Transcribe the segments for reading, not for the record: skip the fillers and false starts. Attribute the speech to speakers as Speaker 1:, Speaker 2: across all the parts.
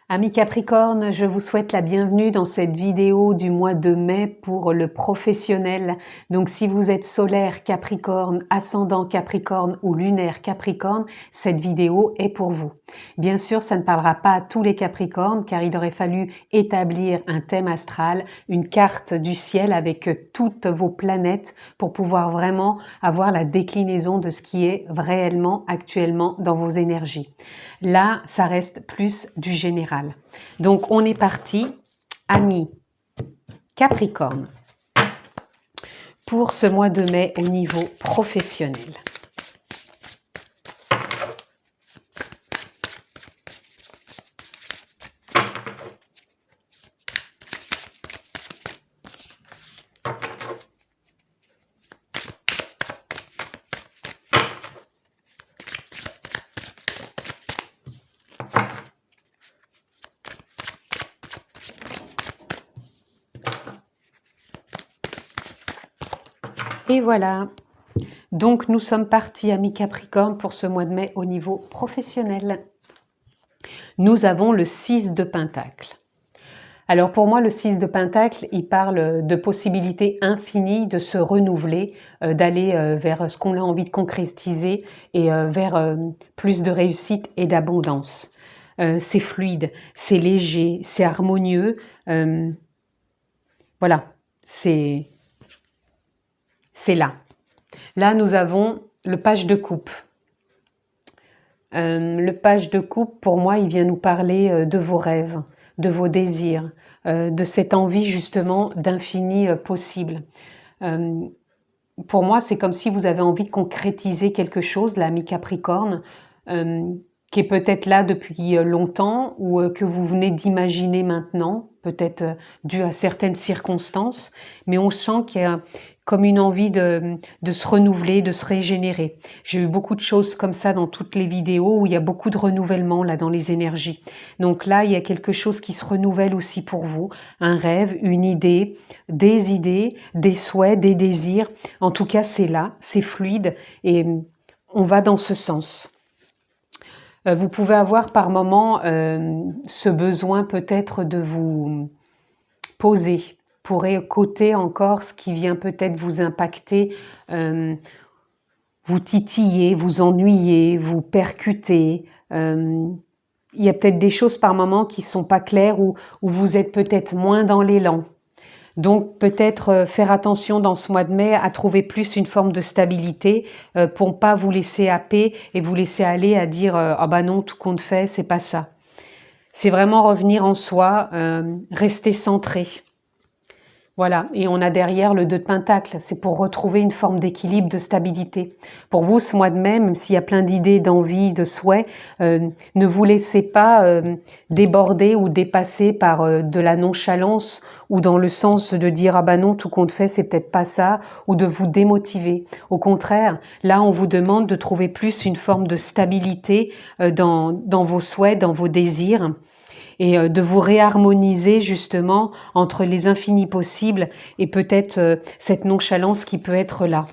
Speaker 1: Amis Capricorne, je vous souhaite la bienvenue dans cette vidéo du mois de mai pour le professionnel. Donc si vous êtes solaire Capricorne, ascendant Capricorne ou lunaire Capricorne, cette vidéo est pour vous. Bien sûr, ça ne parlera pas à tous les Capricornes car il aurait fallu établir un thème astral, une carte du ciel avec toutes vos planètes pour pouvoir vraiment avoir la déclinaison de ce qui est réellement actuellement dans vos énergies. Là, ça reste plus du général. Donc, on est parti, amis Capricorne, pour ce mois de mai au niveau professionnel. Et voilà, donc nous sommes partis, amis Capricorne, pour ce mois de mai au niveau professionnel. Nous avons le 6 de Pentacle. Alors pour moi, le 6 de Pentacle, il parle de possibilités infinies de se renouveler, d'aller vers ce qu'on a envie de concrétiser et vers plus de réussite et d'abondance. C'est fluide, c'est léger, c'est harmonieux. Voilà, c'est là. Là, nous avons le page de coupe. Le page de coupe, pour moi, il vient nous parler de vos rêves, de vos désirs, de cette envie justement d'infini possible. Pour moi, c'est comme si vous avez envie de concrétiser quelque chose, l'ami Capricorne, qui est peut-être là depuis longtemps ou que vous venez d'imaginer maintenant, peut-être dû à certaines circonstances, mais on sent qu'il y a comme une envie de se renouveler, de se régénérer. J'ai eu beaucoup de choses comme ça dans toutes les vidéos où il y a beaucoup de renouvellement là dans les énergies. Donc là, il y a quelque chose qui se renouvelle aussi pour vous, un rêve, une idée, des souhaits, des désirs. En tout cas, c'est là, c'est fluide et on va dans ce sens. Vous pouvez avoir par moment ce besoin peut-être de vous poser pour écouter encore ce qui vient peut-être vous impacter, vous titiller, vous ennuyer, vous percuter. Il y a peut-être des choses par moment qui ne sont pas claires ou vous êtes peut-être moins dans l'élan. Donc peut-être faire attention dans ce mois de mai à trouver plus une forme de stabilité pour ne pas vous laisser happer et vous laisser aller à dire ah bah non, tout compte fait, c'est pas ça. C'est vraiment revenir en soi, rester centré. Voilà, et on a derrière le 2 de Pentacle, c'est pour retrouver une forme d'équilibre, de stabilité. Pour vous, ce mois de mai, même s'il y a plein d'idées, d'envies, de souhaits, ne vous laissez pas déborder ou dépasser par de la nonchalance ou dans le sens de dire « ah bah non, tout compte fait, c'est peut-être pas ça » ou de vous démotiver. Au contraire, là, on vous demande de trouver plus une forme de stabilité dans vos souhaits, dans vos désirs, et de vous réharmoniser justement entre les infinis possibles et peut-être cette nonchalance qui peut être là.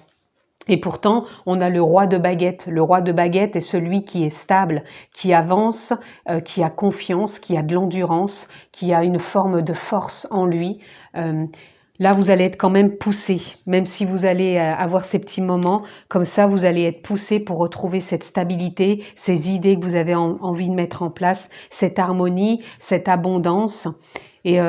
Speaker 1: Et pourtant, on a le roi de baguette. Le roi de baguette est celui qui est stable, qui avance, qui a confiance, qui a de l'endurance, qui a une forme de force en lui. Là, vous allez être quand même poussé, même si vous allez avoir ces petits moments, comme ça, vous allez être poussé pour retrouver cette stabilité, ces idées que vous avez envie de mettre en place, cette harmonie, cette abondance. Et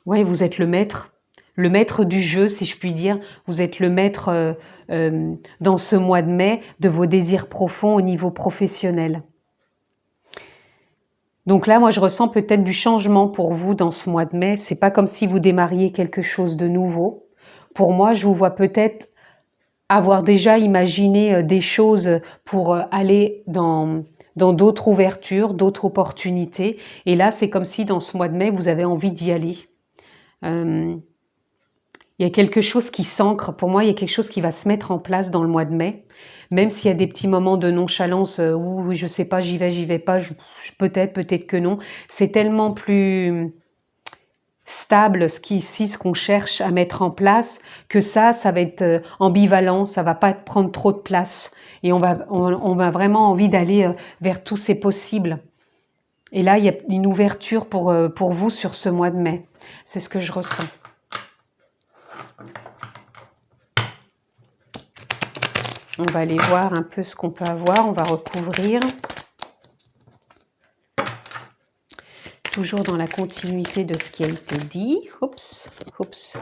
Speaker 1: ouais, vous êtes le maître du jeu, si je puis dire. Vous êtes le maître dans ce mois de mai de vos désirs profonds au niveau professionnel. Donc là, moi, je ressens peut-être du changement pour vous dans ce mois de mai. C'est pas comme si vous démarriez quelque chose de nouveau. Pour moi, je vous vois peut-être avoir déjà imaginé des choses pour aller dans d'autres ouvertures, d'autres opportunités. Et là, c'est comme si dans ce mois de mai, vous avez envie d'y aller. Il y a quelque chose qui s'ancre. Pour moi, il y a quelque chose qui va se mettre en place dans le mois de mai. Même s'il y a des petits moments de nonchalance, oui, je sais pas, j'y vais pas, peut-être que non. C'est tellement plus stable ce qu'on cherche à mettre en place, que ça va être ambivalent, ça va pas prendre trop de place. Et on va vraiment envie d'aller vers tous ces possibles. Et là, il y a une ouverture pour vous sur ce mois de mai. C'est ce que je ressens. On va aller voir un peu ce qu'on peut avoir. On va recouvrir. Toujours dans la continuité de ce qui a été dit. Oups, oups.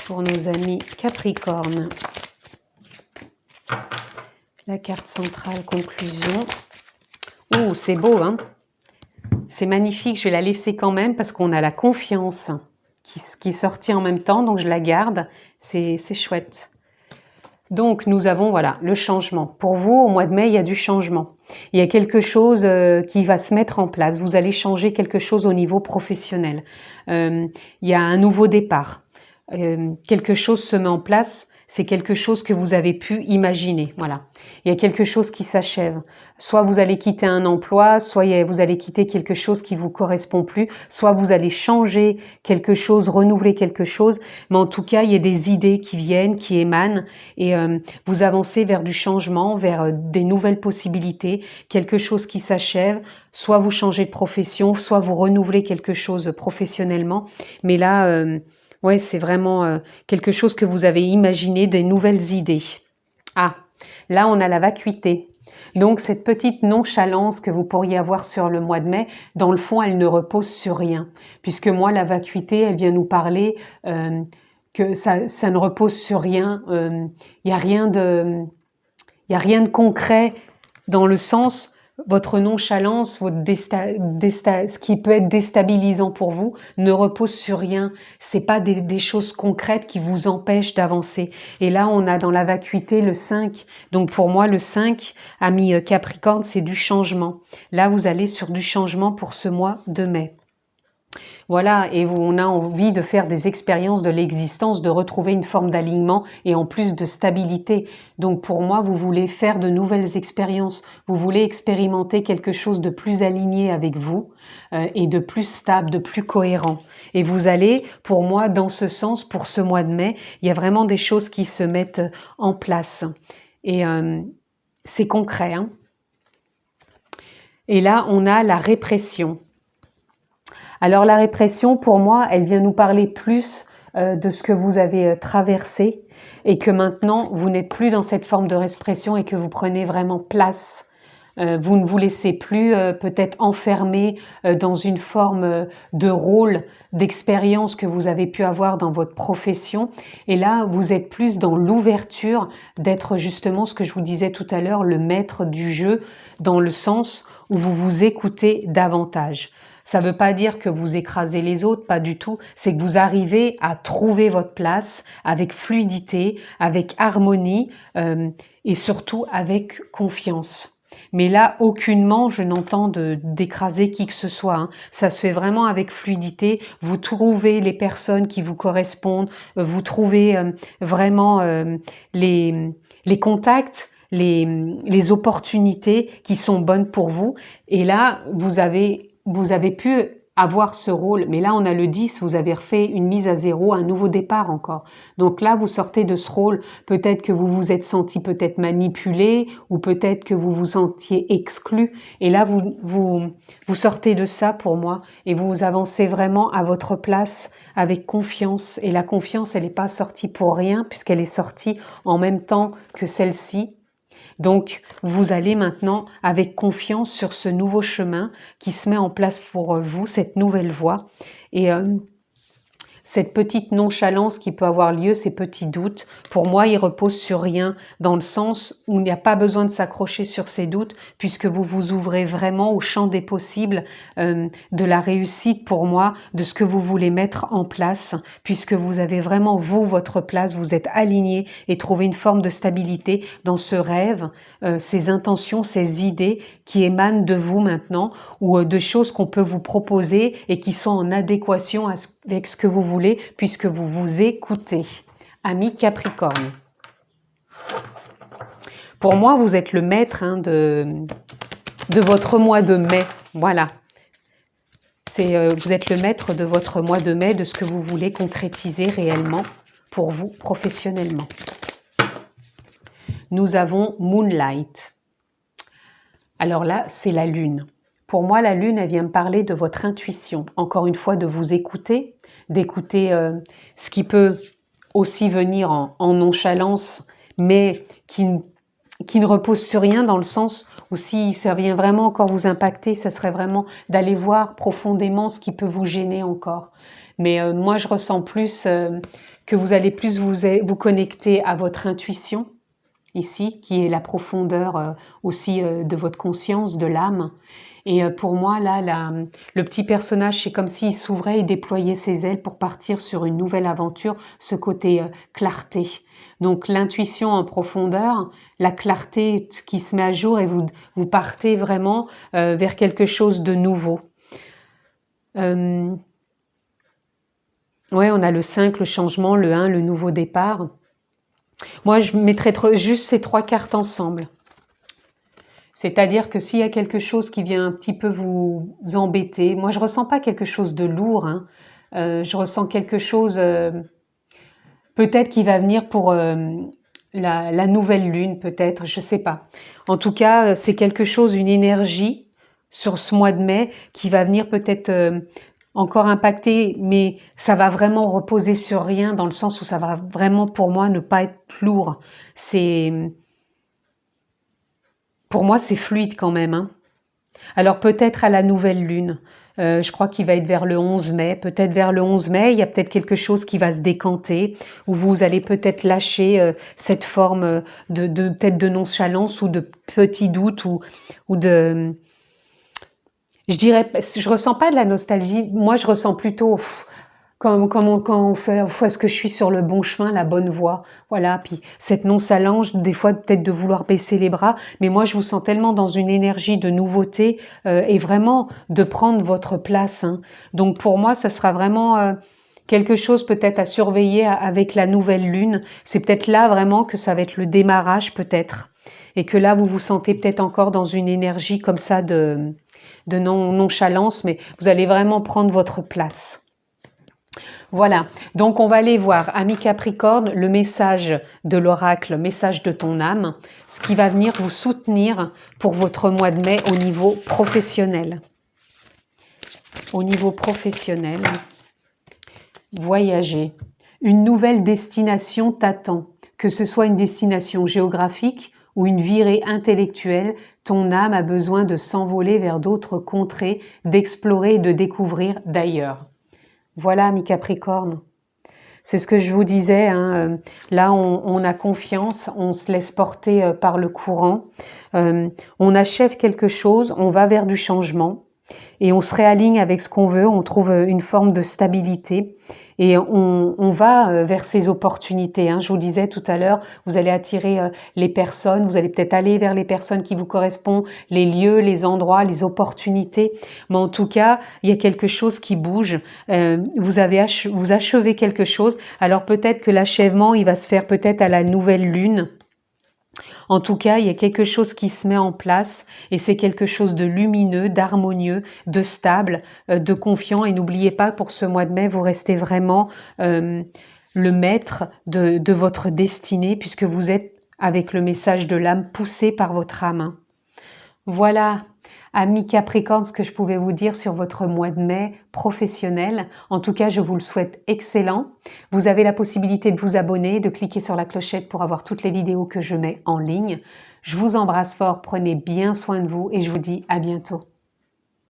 Speaker 1: Pour nos amis Capricorne. La carte centrale, conclusion. Ouh, c'est beau, hein? C'est magnifique, je vais la laisser quand même parce qu'on a la confiance qui est sortie en même temps, donc je la garde. C'est chouette. Donc, nous avons, voilà, le changement. Pour vous, au mois de mai, il y a du changement. Il y a quelque chose qui va se mettre en place. Vous allez changer quelque chose au niveau professionnel. Il y a un nouveau départ. Quelque chose se met en place. C'est quelque chose que vous avez pu imaginer. Voilà. Il y a quelque chose qui s'achève. Soit vous allez quitter un emploi, soit vous allez quitter quelque chose qui vous correspond plus, soit vous allez changer quelque chose, renouveler quelque chose. Mais en tout cas, il y a des idées qui viennent, qui émanent et vous avancez vers du changement, vers des nouvelles possibilités, quelque chose qui s'achève. Soit vous changez de profession, soit vous renouvelez quelque chose professionnellement. Mais là, ouais, c'est vraiment quelque chose que vous avez imaginé, des nouvelles idées. Ah, là, on a la vacuité. Donc, cette petite nonchalance que vous pourriez avoir sur le mois de mai, dans le fond, elle ne repose sur rien. Puisque moi, la vacuité, elle vient nous parler que ça ne repose sur rien. Il n'y a rien de concret dans le sens... Votre nonchalance, ce qui peut être déstabilisant pour vous, ne repose sur rien. C'est pas des choses concrètes qui vous empêchent d'avancer. Et là, on a dans la vacuité le 5. Donc pour moi, le 5, ami Capricorne, c'est du changement. Là, vous allez sur du changement pour ce mois de mai. Voilà, et on a envie de faire des expériences de l'existence, de retrouver une forme d'alignement et en plus de stabilité. Donc pour moi, vous voulez faire de nouvelles expériences, vous voulez expérimenter quelque chose de plus aligné avec vous et de plus stable, de plus cohérent. Et vous allez, pour moi, dans ce sens, pour ce mois de mai, il y a vraiment des choses qui se mettent en place. Et c'est concret, hein. Et là, on a la répression. Alors la répression, pour moi, elle vient nous parler plus de ce que vous avez traversé et que maintenant, vous n'êtes plus dans cette forme de répression et que vous prenez vraiment place. Vous ne vous laissez plus peut-être enfermer dans une forme de rôle, d'expérience que vous avez pu avoir dans votre profession. Et là, vous êtes plus dans l'ouverture d'être justement ce que je vous disais tout à l'heure, le maître du jeu, dans le sens où vous vous écoutez davantage. Ça ne veut pas dire que vous écrasez les autres, pas du tout. C'est que vous arrivez à trouver votre place avec fluidité, avec harmonie et surtout avec confiance. Mais là, aucunement, je n'entends d'écraser qui que ce soit, hein. Ça se fait vraiment avec fluidité. Vous trouvez les personnes qui vous correspondent, vous trouvez vraiment les contacts, les opportunités qui sont bonnes pour vous. Et là, vous avez pu avoir ce rôle, mais là on a le 10, vous avez refait une mise à zéro, un nouveau départ encore. Donc là, vous sortez de ce rôle, peut-être que vous vous êtes senti peut-être manipulé, ou peut-être que vous vous sentiez exclu, et là vous sortez de ça pour moi, et vous avancez vraiment à votre place avec confiance, et la confiance, elle n'est pas sortie pour rien, puisqu'elle est sortie en même temps que celle-ci. Donc, vous allez maintenant avec confiance sur ce nouveau chemin qui se met en place pour vous, cette nouvelle voie. Et cette petite nonchalance qui peut avoir lieu, ces petits doutes, pour moi, ils reposent sur rien, dans le sens où il n'y a pas besoin de s'accrocher sur ces doutes, puisque vous vous ouvrez vraiment au champ des possibles de la réussite pour moi, de ce que vous voulez mettre en place, puisque vous avez vraiment, vous, votre place, vous êtes aligné et trouvez une forme de stabilité dans ce rêve, ces intentions, ces idées qui émanent de vous maintenant, ou de choses qu'on peut vous proposer et qui sont en adéquation avec ce que vous voulez, puisque vous vous écoutez. Ami Capricorne. Pour moi, vous êtes le maître de votre mois de mai. Voilà. Vous êtes le maître de votre mois de mai, de ce que vous voulez concrétiser réellement pour vous professionnellement. Nous avons Moonlight. Alors là, c'est la lune. Pour moi, la lune, elle vient me parler de votre intuition. Encore une fois, de vous écouter, d'écouter ce qui peut aussi venir en nonchalance, mais qui ne repose sur rien, dans le sens où si ça vient vraiment encore vous impacter, ça serait vraiment d'aller voir profondément ce qui peut vous gêner encore. Mais moi, je ressens plus que vous allez plus vous connecter à votre intuition, ici, qui est la profondeur aussi de votre conscience, de l'âme. Et pour moi, là, le petit personnage, c'est comme s'il s'ouvrait et déployait ses ailes pour partir sur une nouvelle aventure, ce côté clarté. Donc l'intuition en profondeur, la clarté qui se met à jour, et vous partez vraiment vers quelque chose de nouveau. Ouais, on a le 5, le changement, le 1, le nouveau départ. Moi, je mettrais juste ces 3 cartes ensemble. C'est-à-dire que s'il y a quelque chose qui vient un petit peu vous embêter, moi je ressens pas quelque chose de lourd, hein. Je ressens quelque chose peut-être qui va venir pour la nouvelle lune, peut-être, je sais pas. En tout cas, c'est quelque chose, une énergie sur ce mois de mai qui va venir peut-être encore impacter, mais ça va vraiment reposer sur rien, dans le sens où ça va vraiment pour moi ne pas être lourd. Pour moi, c'est fluide quand même, hein. Alors peut-être à la nouvelle lune, je crois qu'il va être vers le 11 mai, peut-être vers le 11 mai, il y a peut-être quelque chose qui va se décanter, où vous allez peut-être lâcher cette forme peut-être de nonchalance ou de petit doute ou de... Je dirais, je ressens pas de la nostalgie, moi je ressens plutôt... quand on fait, est-ce que je suis sur le bon chemin, la bonne voie, voilà. Puis cette nonchalance, des fois peut-être de vouloir baisser les bras, mais moi je vous sens tellement dans une énergie de nouveauté et vraiment de prendre votre place, hein. Donc pour moi, ça sera vraiment quelque chose peut-être à surveiller avec la nouvelle lune. C'est peut-être là vraiment que ça va être le démarrage peut-être, et que là vous vous sentez peut-être encore dans une énergie comme ça de nonchalance, mais vous allez vraiment prendre votre place. Voilà, donc on va aller voir, ami Capricorne, le message de l'oracle, message de ton âme, ce qui va venir vous soutenir pour votre mois de mai au niveau professionnel. Au niveau professionnel, voyager. Une nouvelle destination t'attend, que ce soit une destination géographique ou une virée intellectuelle, ton âme a besoin de s'envoler vers d'autres contrées, d'explorer et de découvrir d'ailleurs. Voilà, mi Capricorne. C'est ce que je vous disais, hein. Là on a confiance, on se laisse porter par le courant, on achève quelque chose, on va vers du changement et on se réaligne avec ce qu'on veut, on trouve une forme de stabilité et on va vers ces opportunités, hein. Je vous disais tout à l'heure, vous allez attirer les personnes, vous allez peut-être aller vers les personnes qui vous correspondent, les lieux, les endroits, les opportunités, mais en tout cas, il y a quelque chose qui bouge, vous achevez quelque chose, alors peut-être que l'achèvement, il va se faire peut-être à la nouvelle lune. En tout cas, il y a quelque chose qui se met en place et c'est quelque chose de lumineux, d'harmonieux, de stable, de confiant. Et n'oubliez pas, pour ce mois de mai, vous restez vraiment le maître de votre destinée, puisque vous êtes, avec le message de l'âme, poussé par votre âme. Voilà, amis Capricorne, ce que je pouvais vous dire sur votre mois de mai professionnel. En tout cas, je vous le souhaite excellent. Vous avez la possibilité de vous abonner, de cliquer sur la clochette pour avoir toutes les vidéos que je mets en ligne. Je vous embrasse fort, prenez bien soin de vous et je vous dis à bientôt.